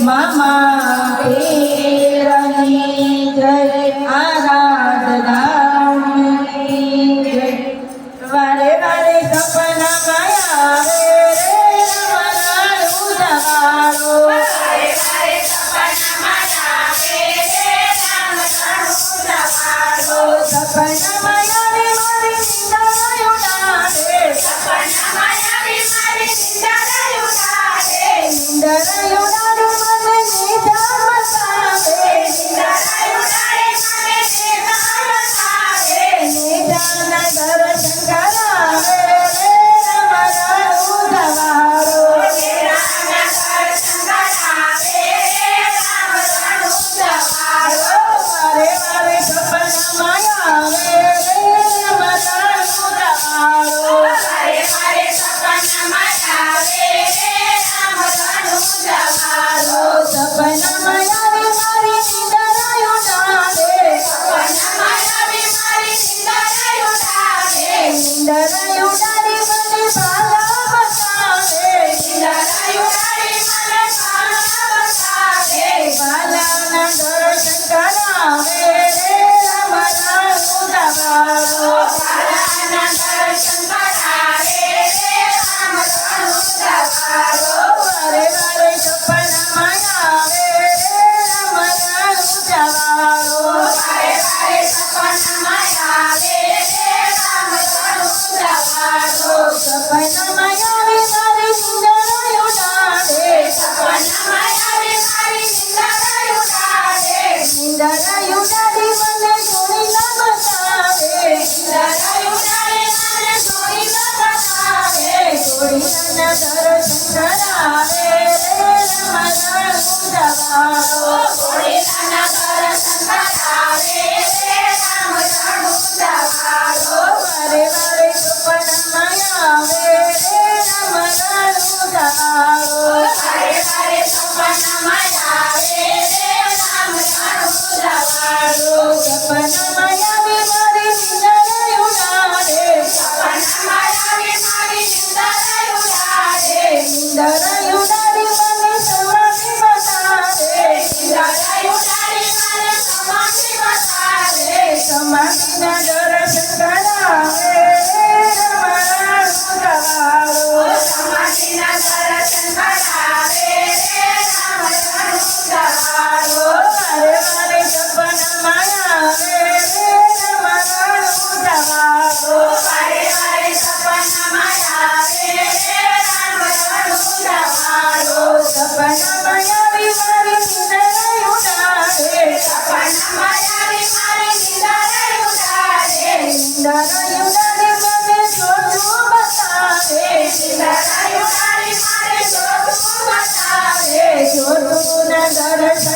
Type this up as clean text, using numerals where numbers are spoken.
મામા પીરની જય આરાધનાની જય વારે વારે સપનામાં આવે રે રમનારું જવાળો વારે વારે સપનામાં આવે રે રમનારું જવાળો સપનામાં આવે મારી નિંદા ઉડાડે સપનામાં આવે મારી નિંદા ઉડાડે નિંદા ઉડાડે મને નિંદા બતાવે નિંદા ઉડાડે મને નિંદા બતાવે નિંદાના દર્શન કરાવે રે રમનારું જવાળો નિંદાના દર્શન કરાવે રે રમનારું જવાળો વારે વારે સપનામાં આવે રે રમનારું જવાળો વારે વારે સપનામાં આવે રે રમનારું જવાળો સપનામાં આવે મારી નિંદા ઉડાડે સપનામાં આવે મારી નિંદા ઉડાડે નિંદા ઉડાડી મને ભાલા બતાવે નિંદા ઉડાડી મને ભાલા બતાવે ભાલાના દર્શન કરાવે રે રમનારું જવાળો ભાલાના દર્શન કરાવે રે રમનારું જવાળો વારે વારે સપનામાં આવે રે રમનારું જવાળો વારે વારે સપનામાં આવે રે રમનારું જવાળો સપનામાં આવે મારી નિંદા ઉડાડે સપનામાં આવે મારી નિંદા ઉડાડે નિંદા ઉડાડી મને જોડીલા બતાવે નિંદા ઉડાડી મને જોડીલા બતાવે જોડીલાના દર્શન કરાવે રે રમનારું જવાળો જોડીલાના દર્શન કરાવે રે રમનારું જવાળો વારે વારે સપનામાં આવે રે રમનારું જવાળો વારે વારે સપનામાં આવે રે રમનારું જવાળો સપનામાં આવે મારી નિંદા ઉડાડે સપનામાં આવે મારી નિંદા ઉડાડે નિંદા ઉડાડી મને સમાધિ બતાવે નિંદા ઉડાડી મને સમાધિ બતાવે સમાધિના દર્શન કરાવે રે રમનારું જવાળો સમાધિના દર્શન કરાવે રે રમનારું જવાળો વારે વારે સપનામાં આવે રે રમનારું જવાળો વારે વારે સપનામાં આવે રે રમનારું જવાળો સપનામાં આવી મારી નિંદા ઉડાડે સપનામાં આવી મારી નિંદા ઉડાડે નિંદા ઉડાડી મને જોતું બતાવે નિંદા ઉડાડી મને જોતું બતાવે જોતુંના દર્શન